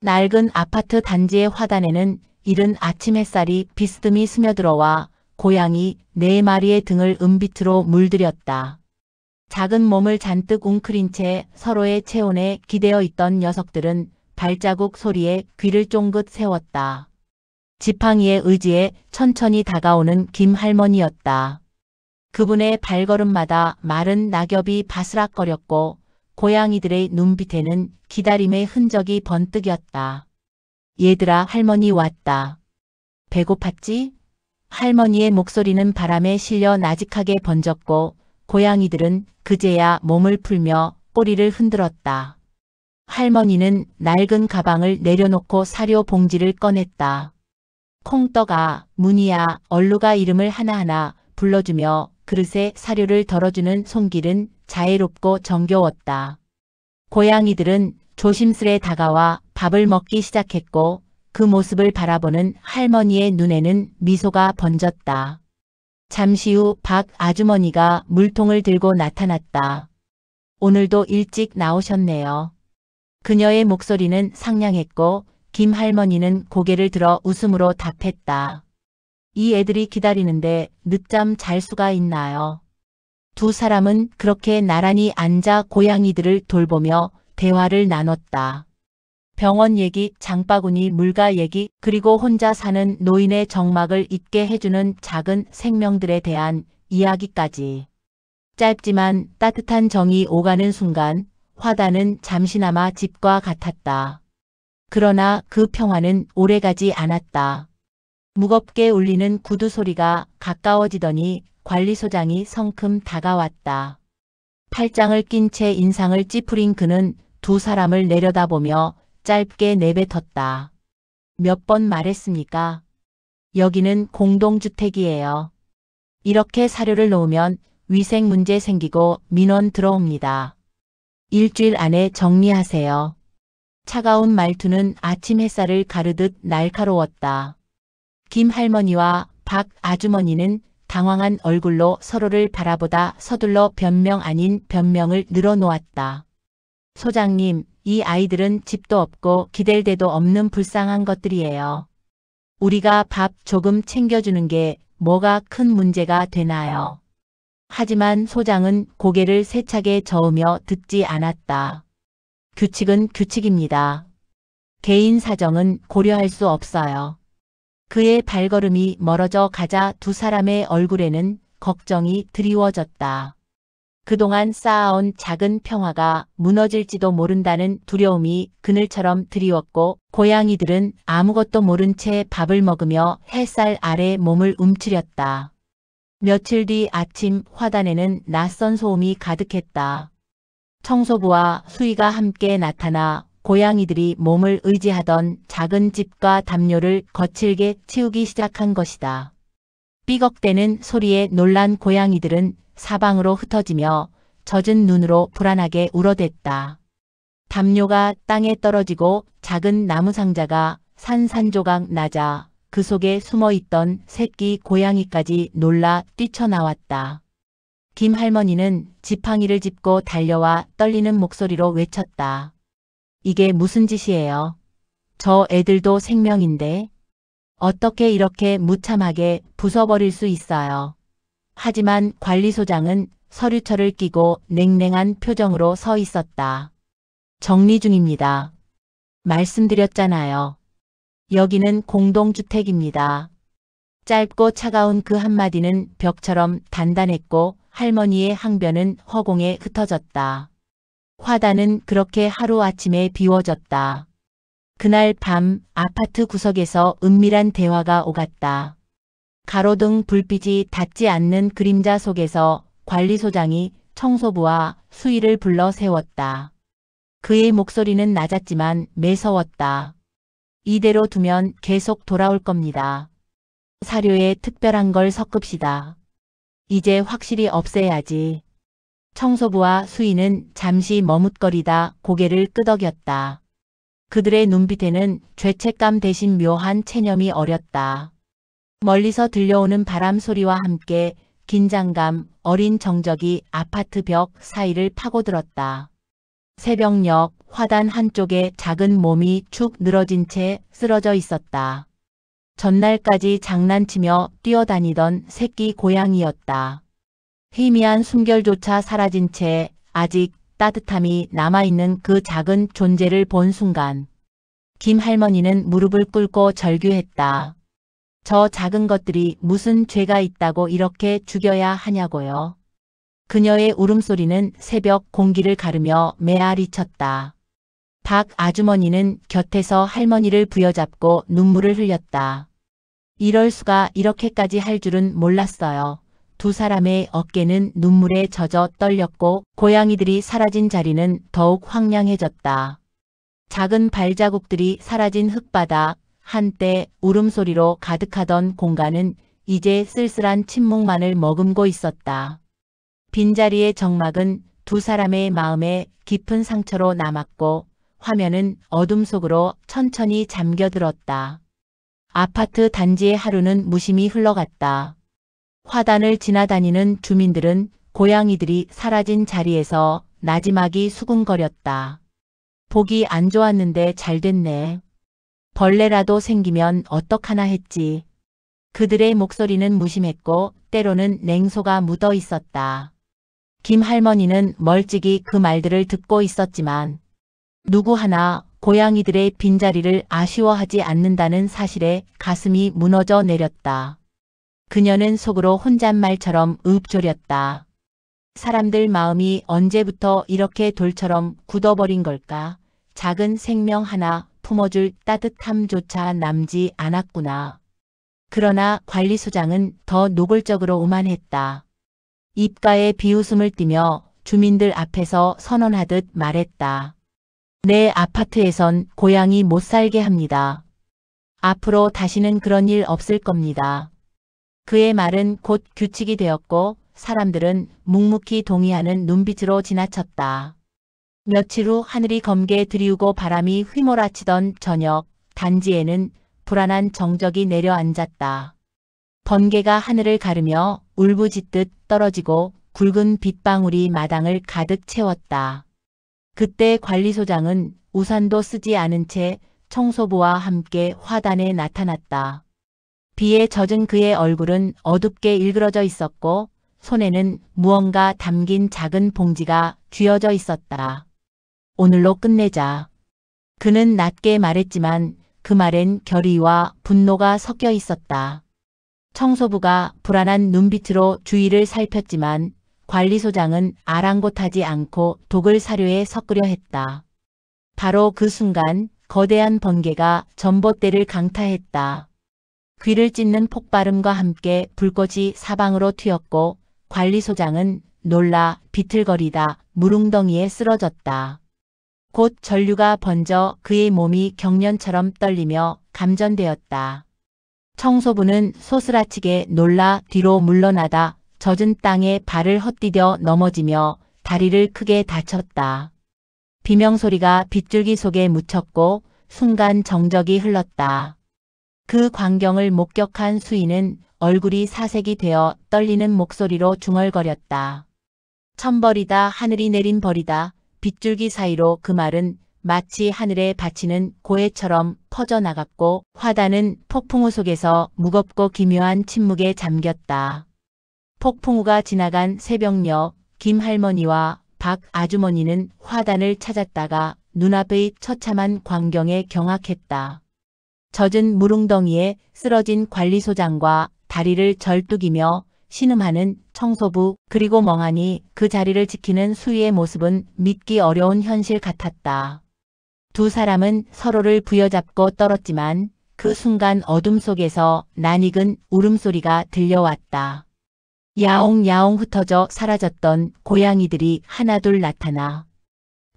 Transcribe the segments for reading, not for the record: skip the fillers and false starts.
낡은 아파트 단지의 화단에는 이른 아침 햇살이 비스듬히 스며들어와 고양이 4마리의 등을 은빛으로 물들였다. 작은 몸을 잔뜩 웅크린 채 서로의 체온에 기대어 있던 녀석들은 발자국 소리에 귀를 쫑긋 세웠다. 지팡이의 의지에 천천히 다가오는 김할머니였다. 그분의 발걸음마다 마른 낙엽이 바스락거렸고 고양이들의 눈빛에는 기다림의 흔적이 번뜩였다. 얘들아, 할머니 왔다. 배고팠지? 할머니의 목소리는 바람에 실려 나직하게 번졌고 고양이들은 그제야 몸을 풀며 꼬리를 흔들었다. 할머니는 낡은 가방을 내려놓고 사료 봉지를 꺼냈다. 콩떡아, 문이야, 얼루가 이름을 하나하나 불러주며 그릇에 사료를 덜어주는 손길은 자애롭고 정겨웠다. 고양이들은 조심스레 다가와 밥을 먹기 시작했고 그 모습을 바라보는 할머니의 눈에는 미소가 번졌다. 잠시 후 박 아주머니가 물통을 들고 나타났다. 오늘도 일찍 나오셨네요. 그녀의 목소리는 상냥했고 김 할머니는 고개를 들어 웃음으로 답했다. 이 애들이 기다리는데 늦잠 잘 수가 있나요? 두 사람은 그렇게 나란히 앉아 고양이들을 돌보며 대화를 나눴다. 병원 얘기, 장바구니 물가 얘기, 그리고 혼자 사는 노인의 적막을 잊게 해주는 작은 생명들에 대한 이야기까지. 짧지만 따뜻한 정이 오가는 순간 화단은 잠시나마 집과 같았다. 그러나 그 평화는 오래가지 않았다. 무겁게 울리는 구두 소리가 가까워지더니 관리소장이 성큼 다가왔다. 팔짱을 낀 채 인상을 찌푸린 그는 두 사람을 내려다보며 짧게 내뱉었다. 몇 번 말했습니까? 여기는 공동주택이에요. 이렇게 사료를 놓으면 위생 문제 생기고 민원 들어옵니다. 일주일 안에 정리하세요. 차가운 말투는 아침 햇살을 가르듯 날카로웠다. 김 할머니와 박 아주머니는 당황한 얼굴로 서로를 바라보다 서둘러 변명 아닌 변명을 늘어놓았다. 소장님, 이 아이들은 집도 없고 기댈 데도 없는 불쌍한 것들이에요. 우리가 밥 조금 챙겨주는 게 뭐가 큰 문제가 되나요? 하지만 소장은 고개를 세차게 저으며 듣지 않았다. 규칙은 규칙입니다. 개인 사정은 고려할 수 없어요. 그의 발걸음이 멀어져 가자 두 사람의 얼굴에는 걱정이 드리워졌다. 그동안 쌓아온 작은 평화가 무너질지도 모른다는 두려움이 그늘처럼 드리웠고 고양이들은 아무것도 모른 채 밥을 먹으며 햇살 아래 몸을 움츠렸다. 며칠 뒤 아침 화단에는 낯선 소음이 가득했다. 청소부와 수의가 함께 나타나 고양이들이 몸을 의지하던 작은 집과 담요를 거칠게 치우기 시작한 것이다. 삐걱대는 소리에 놀란 고양이들은 사방으로 흩어지며 젖은 눈으로 불안하게 울어댔다. 담요가 땅에 떨어지고 작은 나무 상자가 산산조각 나자 그 속에 숨어있던 새끼 고양이까지 놀라 뛰쳐나왔다. 김 할머니는 지팡이를 짚고 달려와 떨리는 목소리로 외쳤다. 이게 무슨 짓이에요? 저 애들도 생명인데 어떻게 이렇게 무참하게 부숴버릴 수 있어요? 하지만 관리소장은 서류철을 끼고 냉랭한 표정으로 서 있었다. 정리 중입니다. 말씀드렸잖아요. 여기는 공동주택입니다. 짧고 차가운 그 한마디는 벽처럼 단단했고 할머니의 항변은 허공에 흩어졌다. 화단은 그렇게 하루아침에 비워졌다. 그날 밤 아파트 구석에서 은밀한 대화가 오갔다. 가로등 불빛이 닿지 않는 그림자 속에서 관리소장이 청소부와 수의를 불러 세웠다. 그의 목소리는 낮았지만 매서웠다. 이대로 두면 계속 돌아올 겁니다. 사료에 특별한 걸 섞읍시다. 이제 확실히 없애야지. 청소부와 수의는 잠시 머뭇거리다 고개를 끄덕였다. 그들의 눈빛에는 죄책감 대신 묘한 체념이 어렸다. 멀리서 들려오는 바람 소리와 함께 긴장감, 어린 정적이 아파트 벽 사이를 파고들었다. 새벽녘 화단 한쪽에 작은 몸이 축 늘어진 채 쓰러져 있었다. 전날까지 장난치며 뛰어다니던 새끼 고양이였다. 희미한 숨결조차 사라진 채 아직 따뜻함이 남아있는 그 작은 존재를 본 순간 김 할머니는 무릎을 꿇고 절규했다. 저 작은 것들이 무슨 죄가 있다고 이렇게 죽여야 하냐고요. 그녀의 울음소리는 새벽 공기를 가르며 메아리쳤다. 박 아주머니는 곁에서 할머니를 부여잡고 눈물을 흘렸다. 이럴 수가 이렇게까지 할 줄은 몰랐어요. 두 사람의 어깨는 눈물에 젖어 떨렸고 고양이들이 사라진 자리는 더욱 황량해졌다. 작은 발자국들이 사라진 흙바닥, 한때 울음소리로 가득하던 공간은 이제 쓸쓸한 침묵만을 머금고 있었다. 빈자리의 정막은 두 사람의 마음에 깊은 상처로 남았고 화면은 어둠 속으로 천천히 잠겨들었다. 아파트 단지의 하루는 무심히 흘러갔다. 화단을 지나다니는 주민들은 고양이들이 사라진 자리에서 나지막이 수군거렸다. 보기 안 좋았는데 잘 됐네. 벌레라도 생기면 어떡하나 했지. 그들의 목소리는 무심했고 때로는 냉소가 묻어 있었다. 김 할머니는 멀찍이 그 말들을 듣고 있었지만 누구 하나 고양이들의 빈자리를 아쉬워하지 않는다는 사실에 가슴이 무너져 내렸다. 그녀는 속으로 혼잣말처럼 읊조렸다. 사람들 마음이 언제부터 이렇게 돌처럼 굳어버린 걸까? 작은 생명 하나 품어줄 따뜻함조차 남지 않았구나. 그러나 관리소장은 더 노골적으로 오만했다. 입가에 비웃음을 띠며 주민들 앞에서 선언하듯 말했다. 내 아파트에선 고양이 못 살게 합니다. 앞으로 다시는 그런 일 없을 겁니다. 그의 말은 곧 규칙이 되었고 사람들은 묵묵히 동의하는 눈빛으로 지나쳤다. 며칠 후 하늘이 검게 드리우고 바람이 휘몰아치던 저녁, 단지에는 불안한 정적이 내려앉았다. 번개가 하늘을 가르며 울부짖듯 떨어지고 굵은 빗방울이 마당을 가득 채웠다. 그때 관리소장은 우산도 쓰지 않은 채 청소부와 함께 화단에 나타났다. 비에 젖은 그의 얼굴은 어둡게 일그러져 있었고 손에는 무언가 담긴 작은 봉지가 쥐어져 있었다. 오늘로 끝내자. 그는 낮게 말했지만 그 말엔 결의와 분노가 섞여 있었다. 청소부가 불안한 눈빛으로 주위를 살폈지만 관리소장은 아랑곳하지 않고 독을 사료에 섞으려 했다. 바로 그 순간 거대한 번개가 전봇대를 강타했다. 귀를 찢는 폭발음과 함께 불꽃이 사방으로 튀었고 관리소장은 놀라 비틀거리다 무릉덩이에 쓰러졌다. 곧 전류가 번져 그의 몸이 경련처럼 떨리며 감전되었다. 청소부는 소스라치게 놀라 뒤로 물러나다 젖은 땅에 발을 헛디뎌 넘어지며 다리를 크게 다쳤다. 비명소리가 빗줄기 속에 묻혔고 순간 정적이 흘렀다. 그 광경을 목격한 수인은 얼굴이 사색이 되어 떨리는 목소리로 중얼거렸다. 천벌이다, 하늘이 내린 벌이다. 빗줄기 사이로 그 말은 마치 하늘에 바치는 고해처럼 퍼져나갔고 화단은 폭풍우 속에서 무겁고 기묘한 침묵에 잠겼다. 폭풍우가 지나간 새벽녘 김 할머니와 박 아주머니는 화단을 찾았다가 눈앞의 처참한 광경에 경악했다. 젖은 무릉덩이에 쓰러진 관리소장과 다리를 절뚝이며 신음하는 청소부 그리고 멍하니 그 자리를 지키는 수위의 모습은 믿기 어려운 현실 같았다. 두 사람은 서로를 부여잡고 떨었지만 그 순간 어둠 속에서 낯익은 울음소리가 들려왔다. 야옹야옹 흩어져 사라졌던 고양이들이 하나둘 나타나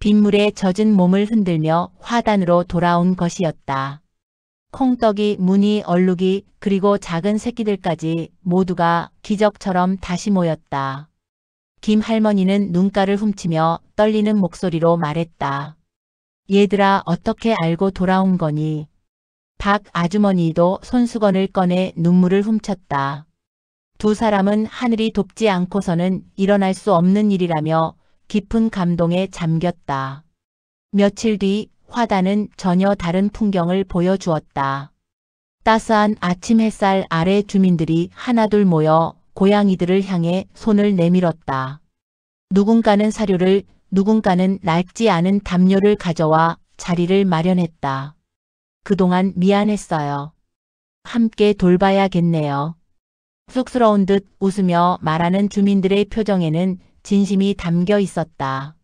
빗물에 젖은 몸을 흔들며 화단으로 돌아온 것이었다. 콩떡이, 무늬, 얼룩이 그리고 작은 새끼들까지 모두가 기적처럼 다시 모였다. 김 할머니는 눈가를 훔치며 떨리는 목소리로 말했다. 얘들아, 어떻게 알고 돌아온 거니? 박 아주머니도 손수건을 꺼내 눈물을 훔쳤다. 두 사람은 하늘이 돕지 않고서는 일어날 수 없는 일이라며 깊은 감동에 잠겼다. 며칠 뒤 화단은 전혀 다른 풍경을 보여주었다. 따스한 아침 햇살 아래 주민들이 하나둘 모여 고양이들을 향해 손을 내밀었다. 누군가는 사료를, 누군가는 낡지 않은 담요를 가져와 자리를 마련했다. 그동안 미안했어요. 함께 돌봐야겠네요. 쑥스러운 듯 웃으며 말하는 주민들의 표정에는 진심이 담겨 있었다.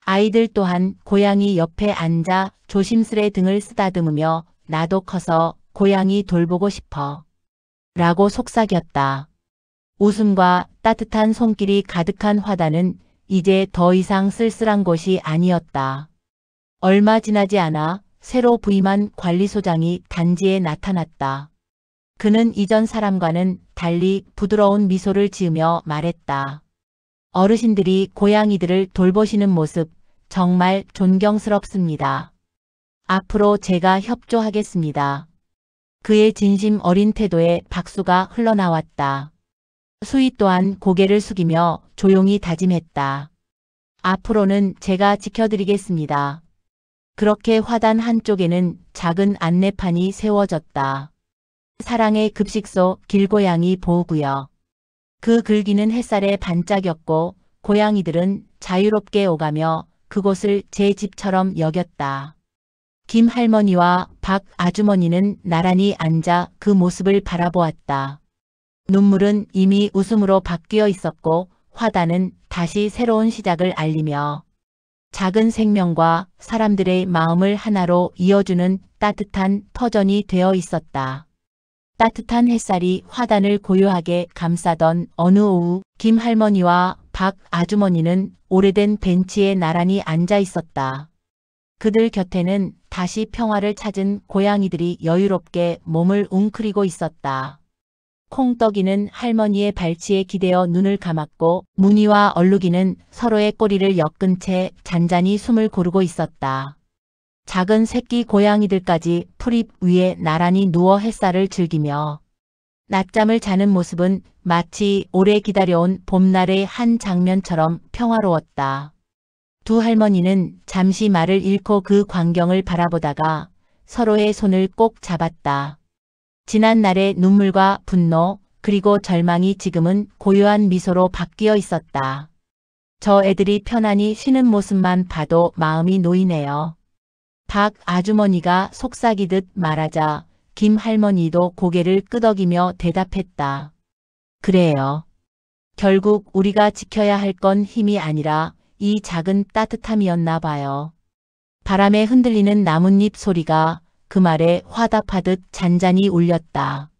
아이들 또한 고양이 옆에 앉아 조심스레 등을 쓰다듬으며 나도 커서 고양이 돌보고 싶어 라고 속삭였다. 웃음과 따뜻한 손길이 가득한 화단은 이제 더 이상 쓸쓸한 곳이 아니었다. 얼마 지나지 않아 새로 부임한 관리소장이 단지에 나타났다. 그는 이전 사람과는 달리 부드러운 미소를 지으며 말했다. 어르신들이 고양이들을 돌보시는 모습 정말 존경스럽습니다. 앞으로 제가 협조하겠습니다. 그의 진심 어린 태도에 박수가 흘러나왔다. 수희 또한 고개를 숙이며 조용히 다짐했다. 앞으로는 제가 지켜드리겠습니다. 그렇게 화단 한쪽에는 작은 안내판이 세워졌다. 사랑의 급식소 길고양이 보호구역. 그 글귀는 햇살에 반짝였고 고양이들은 자유롭게 오가며 그곳을 제 집처럼 여겼다. 김 할머니와 박 아주머니는 나란히 앉아 그 모습을 바라보았다. 눈물은 이미 웃음으로 바뀌어 있었고 화단은 다시 새로운 시작을 알리며 작은 생명과 사람들의 마음을 하나로 이어주는 따뜻한 터전이 되어 있었다. 따뜻한 햇살이 화단을 고요하게 감싸던 어느 오후 김 할머니와 박 아주머니는 오래된 벤치에 나란히 앉아 있었다. 그들 곁에는 다시 평화를 찾은 고양이들이 여유롭게 몸을 웅크리고 있었다. 콩떡이는 할머니의 발치에 기대어 눈을 감았고 무늬와 얼룩이는 서로의 꼬리를 엮은 채 잔잔히 숨을 고르고 있었다. 작은 새끼 고양이들까지 풀잎 위에 나란히 누워 햇살을 즐기며 낮잠을 자는 모습은 마치 오래 기다려온 봄날의 한 장면처럼 평화로웠다. 두 할머니는 잠시 말을 잃고 그 광경을 바라보다가 서로의 손을 꼭 잡았다. 지난 날의 눈물과 분노 그리고 절망이 지금은 고요한 미소로 바뀌어 있었다. 저 애들이 편안히 쉬는 모습만 봐도 마음이 놓이네요. 박 아주머니가 속삭이듯 말하자 김 할머니도 고개를 끄덕이며 대답했다. 그래요. 결국 우리가 지켜야 할 건 힘이 아니라 이 작은 따뜻함이었나 봐요. 바람에 흔들리는 나뭇잎 소리가 그 말에 화답하듯 잔잔히 울렸다.